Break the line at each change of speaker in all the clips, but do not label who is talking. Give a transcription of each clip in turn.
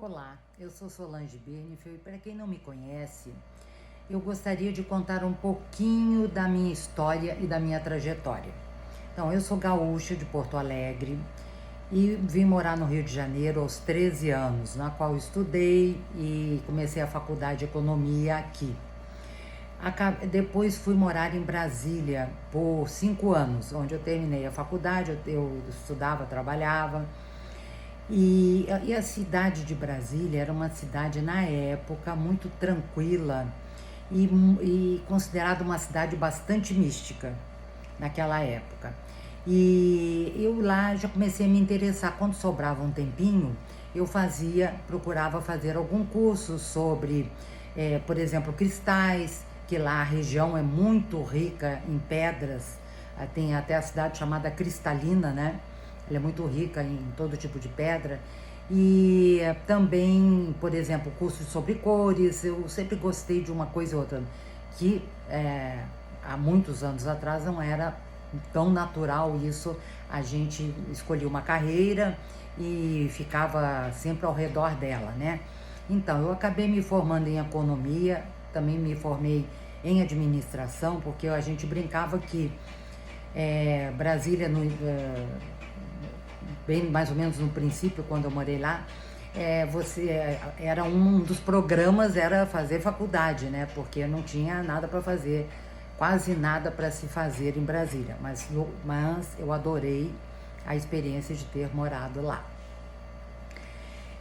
Olá, eu sou Solange Bernifeld e para quem não me conhece, eu gostaria de contar um pouquinho da minha história e da minha trajetória. Então, eu sou gaúcha de Porto Alegre e vim morar no Rio de Janeiro aos 13 anos, na qual estudei e comecei a faculdade de economia aqui. Depois fui morar em Brasília por 5 anos, onde eu terminei a faculdade, eu estudava, trabalhava. E a cidade de Brasília era uma cidade, na época, muito tranquila e considerada uma cidade bastante mística naquela época. E eu lá já comecei a me interessar. Quando sobrava um tempinho, procurava fazer algum curso sobre, por exemplo, cristais, que lá a região é muito rica em pedras. Tem até a cidade chamada Cristalina, né? Ela é muito rica em todo tipo de pedra. E também, por exemplo, cursos sobre cores. Eu sempre gostei de uma coisa ou outra, que há muitos anos atrás não era tão natural isso. A gente escolhia uma carreira e ficava sempre ao redor dela, né? Então, eu acabei me formando em economia, também me formei em administração, porque a gente brincava que Brasília, bem mais ou menos no princípio, quando eu morei lá, era um dos programas, era fazer faculdade, né? Porque não tinha nada para fazer, quase nada para se fazer em Brasília. Mas eu adorei a experiência de ter morado lá.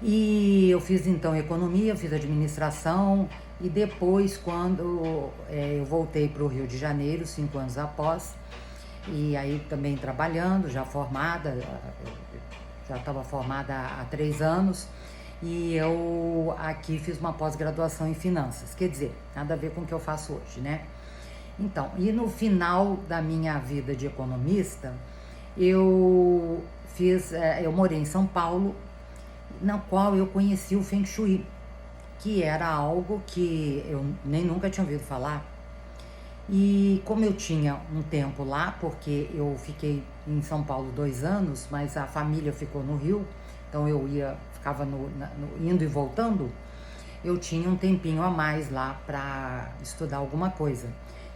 E eu fiz então economia, fiz administração e depois, quando eu voltei para o Rio de Janeiro, 5 anos após, e aí também trabalhando, já formada, já estava formada há 3 anos, e eu aqui fiz uma pós-graduação em finanças, quer dizer, nada a ver com o que eu faço hoje, né? Então, e no final da minha vida de economista, eu morei em São Paulo, na qual eu conheci o Feng Shui, que era algo que eu nem nunca tinha ouvido falar. E como eu tinha um tempo lá, porque eu fiquei em São Paulo 2 anos, mas a família ficou no Rio, então ficava indo e voltando, eu tinha um tempinho a mais lá para estudar alguma coisa.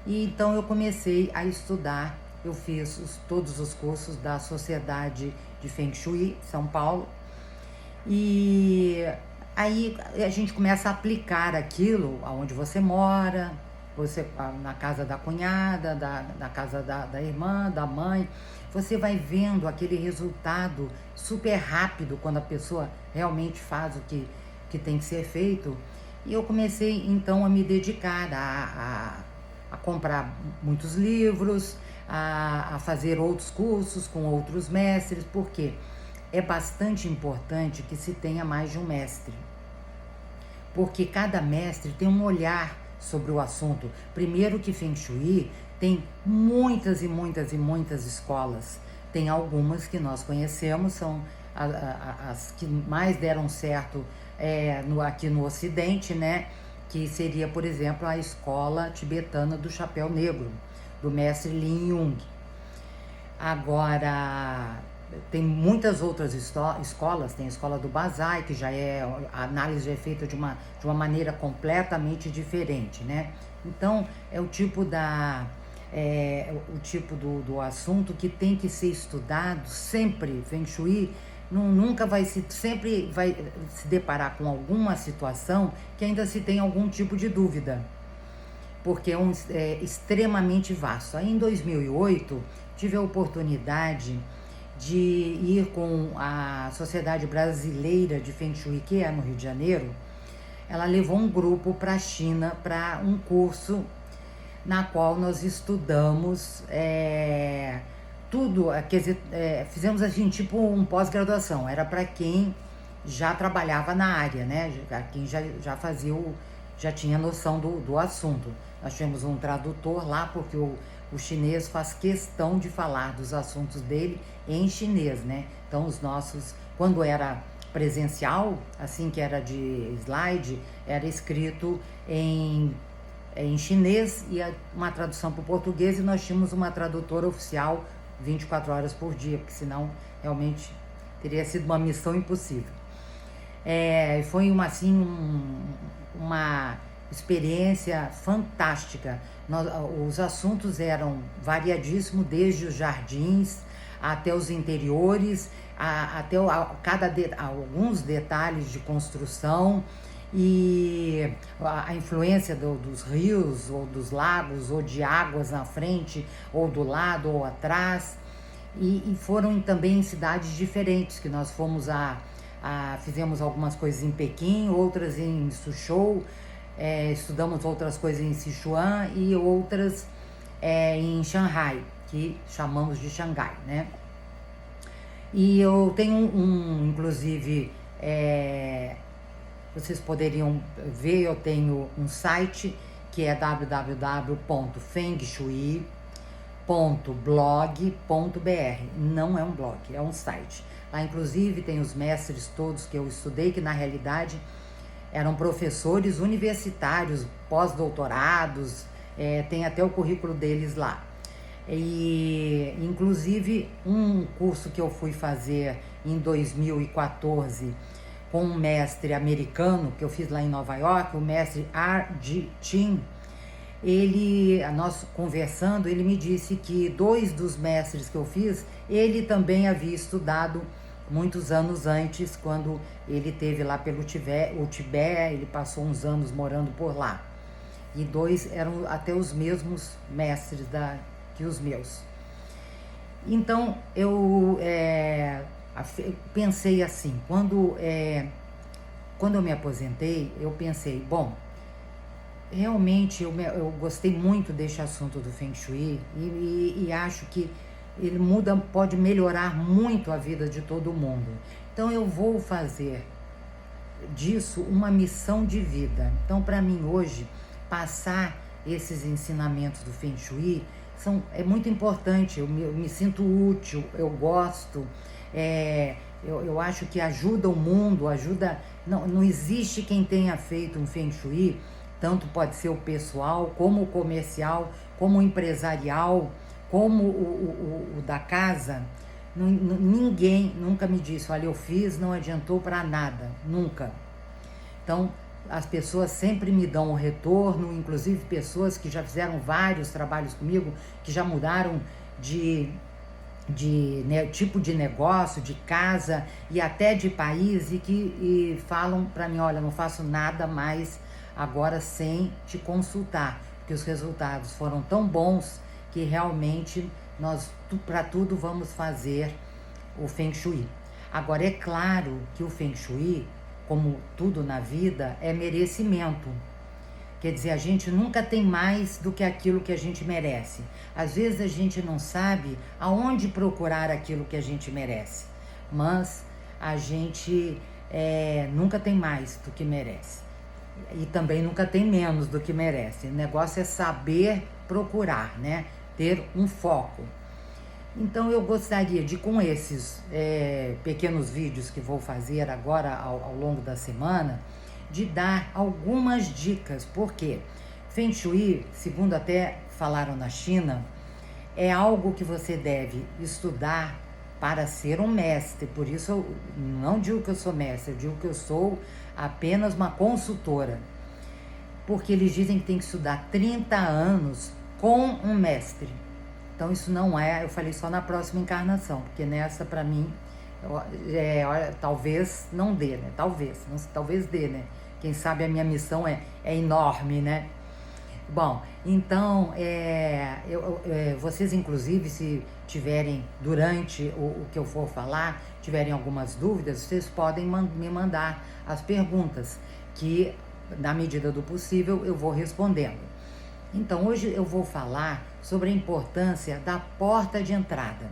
E então eu comecei a estudar, eu fiz todos os cursos da Sociedade de Feng Shui, São Paulo, e aí a gente começa a aplicar aquilo aonde você mora, na casa da cunhada, na casa da irmã, da mãe. Você vai vendo aquele resultado super rápido quando a pessoa realmente faz o que tem que ser feito. E eu comecei então a me dedicar a comprar muitos livros, a fazer outros cursos com outros mestres, porque é bastante importante que se tenha mais de um mestre, porque cada mestre tem um olhar sobre o assunto. Primeiro que Feng Shui tem muitas e muitas e muitas escolas. Tem algumas que nós conhecemos, são as que mais deram certo aqui no Ocidente, né? Que seria, por exemplo, a escola tibetana do Chapéu Negro, do mestre Lin Yun. Agora, tem muitas outras escolas, tem a escola do Bazai, que a análise é feita de uma maneira completamente diferente, né? Então, é o tipo do assunto que tem que ser estudado sempre. Feng Shui sempre vai se deparar com alguma situação que ainda se tem algum tipo de dúvida, porque é extremamente vasto. Aí, em 2008, tive a oportunidade de ir com a Sociedade Brasileira de Feng Shui, que é no Rio de Janeiro. Ela levou um grupo para a China para um curso na qual nós estudamos tudo, quer dizer, fizemos assim, tipo um pós-graduação, era para quem já trabalhava na área, né? Quem já tinha noção do assunto. Nós tivemos um tradutor lá, porque o chinês faz questão de falar dos assuntos dele em chinês, né? Então, quando era presencial, assim que era de slide, era escrito em chinês e uma tradução para o português, e nós tínhamos uma tradutora oficial 24 horas por dia, porque senão realmente teria sido uma missão impossível. Foi uma experiência fantástica. Os assuntos eram variadíssimos, desde os jardins até os interiores, até alguns detalhes de construção e a influência dos rios ou dos lagos ou de águas na frente ou do lado ou atrás. E foram também em cidades diferentes que nós fomos fizemos algumas coisas em Pequim, outras em Suzhou, estudamos outras coisas em Sichuan e outras em Xangai, que chamamos de Xangai, né? E eu tenho inclusive, vocês poderiam ver, eu tenho um site que é www.fengshui.blog.br. Não é um blog, é um site. Lá inclusive tem os mestres todos que eu estudei, que na realidade eram professores universitários, pós-doutorados, tem até o currículo deles lá. E inclusive um curso que eu fui fazer em 2014 com um mestre americano que eu fiz lá em Nova York, o mestre R.G. Chin. Nós conversando, ele me disse que 2 dos mestres que eu fiz, ele também havia estudado muitos anos antes, quando ele esteve lá pelo Tibete, ele passou uns anos morando por lá. E 2 eram até os mesmos mestres que os meus. Então, eu pensei assim, quando eu me aposentei, eu pensei, bom, realmente eu gostei muito desse assunto do Feng Shui e acho que ele pode melhorar muito a vida de todo mundo. Então eu vou fazer disso uma missão de vida. Então, para mim hoje, passar esses ensinamentos do Feng Shui é muito importante. Eu me sinto útil, eu gosto, eu acho que ajuda o mundo, não existe quem tenha feito um Feng Shui, tanto pode ser o pessoal, como o comercial, como o empresarial, como o da casa. Ninguém nunca me disse, olha, eu fiz, não adiantou para nada, nunca. Então, as pessoas sempre me dão um retorno, inclusive pessoas que já fizeram vários trabalhos comigo, que já mudaram de tipo de negócio, de casa e até de país, e falam para mim, olha, não faço nada mais agora sem te consultar, porque os resultados foram tão bons que realmente nós, para tudo, vamos fazer o Feng Shui. Agora, é claro que o Feng Shui, como tudo na vida, é merecimento. Quer dizer, a gente nunca tem mais do que aquilo que a gente merece. Às vezes a gente não sabe aonde procurar aquilo que a gente merece, mas a gente nunca tem mais do que merece. E também nunca tem menos do que merece. O negócio é saber procurar, né? Ter um foco. Então eu gostaria de, com esses pequenos vídeos que vou fazer agora ao longo da semana, de dar algumas dicas, porque Feng Shui, segundo até falaram na China, é algo que você deve estudar para ser um mestre. Por isso eu não digo que eu sou mestre, eu digo que eu sou apenas uma consultora. Porque eles dizem que tem que estudar 30 anos com um mestre. Então isso não eu falei só na próxima encarnação, porque nessa para mim, talvez não dê, né? Talvez dê, né? Quem sabe a minha missão é enorme, né? Bom, então, vocês inclusive, se tiverem, durante o que eu for falar, tiverem algumas dúvidas, vocês podem me mandar as perguntas, que na medida do possível eu vou respondendo. Então, hoje eu vou falar sobre a importância da porta de entrada.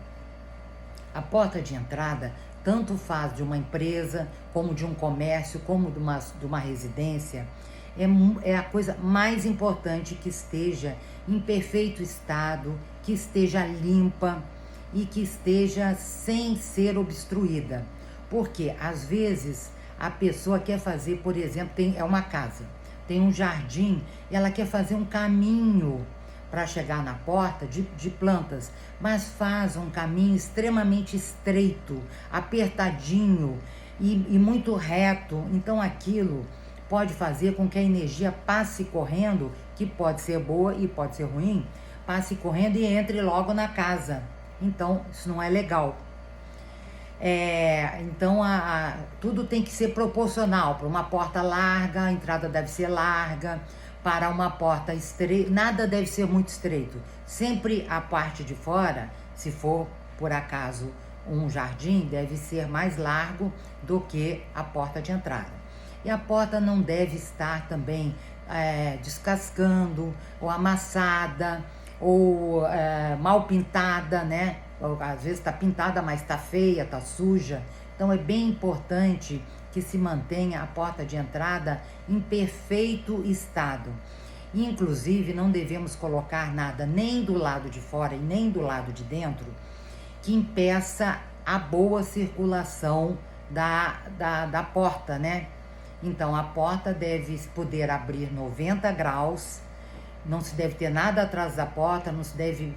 A porta de entrada tanto faz de uma empresa, como de um comércio, como de uma residência. É a coisa mais importante, que esteja em perfeito estado, que esteja limpa e que esteja sem ser obstruída. Porque, às vezes, a pessoa quer fazer, por exemplo, é uma casa, tem um jardim, e ela quer fazer um caminho para chegar na porta de plantas, mas faz um caminho extremamente estreito, apertadinho, e muito reto. Então aquilo pode fazer com que a energia passe correndo, que pode ser boa e pode ser ruim, passe correndo e entre logo na casa. Então isso não é legal. Então tudo tem que ser proporcional. Para uma porta larga, a entrada deve ser larga. Para uma porta estreita, nada deve ser muito estreito. Sempre a parte de fora, se for por acaso um jardim, deve ser mais largo do que a porta de entrada. E a porta não deve estar também descascando, ou amassada, ou mal pintada, né? Às vezes está pintada, mas está feia, está suja. Então é bem importante que se mantenha a porta de entrada em perfeito estado. Inclusive, não devemos colocar nada nem do lado de fora e nem do lado de dentro que impeça a boa circulação da porta, né? Então, a porta deve poder abrir 90 graus, não se deve ter nada atrás da porta, não se deve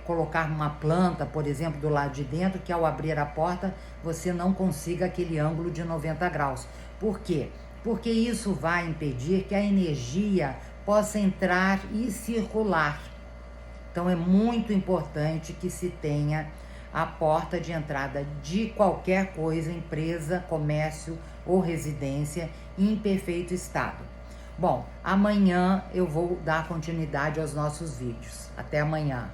colocar uma planta, por exemplo, do lado de dentro, que ao abrir a porta você não consiga aquele ângulo de 90 graus. Por quê? Porque isso vai impedir que a energia possa entrar e circular. Então é muito importante que se tenha a porta de entrada de qualquer coisa, empresa, comércio ou residência, em perfeito estado. Bom, amanhã eu vou dar continuidade aos nossos vídeos. Até amanhã.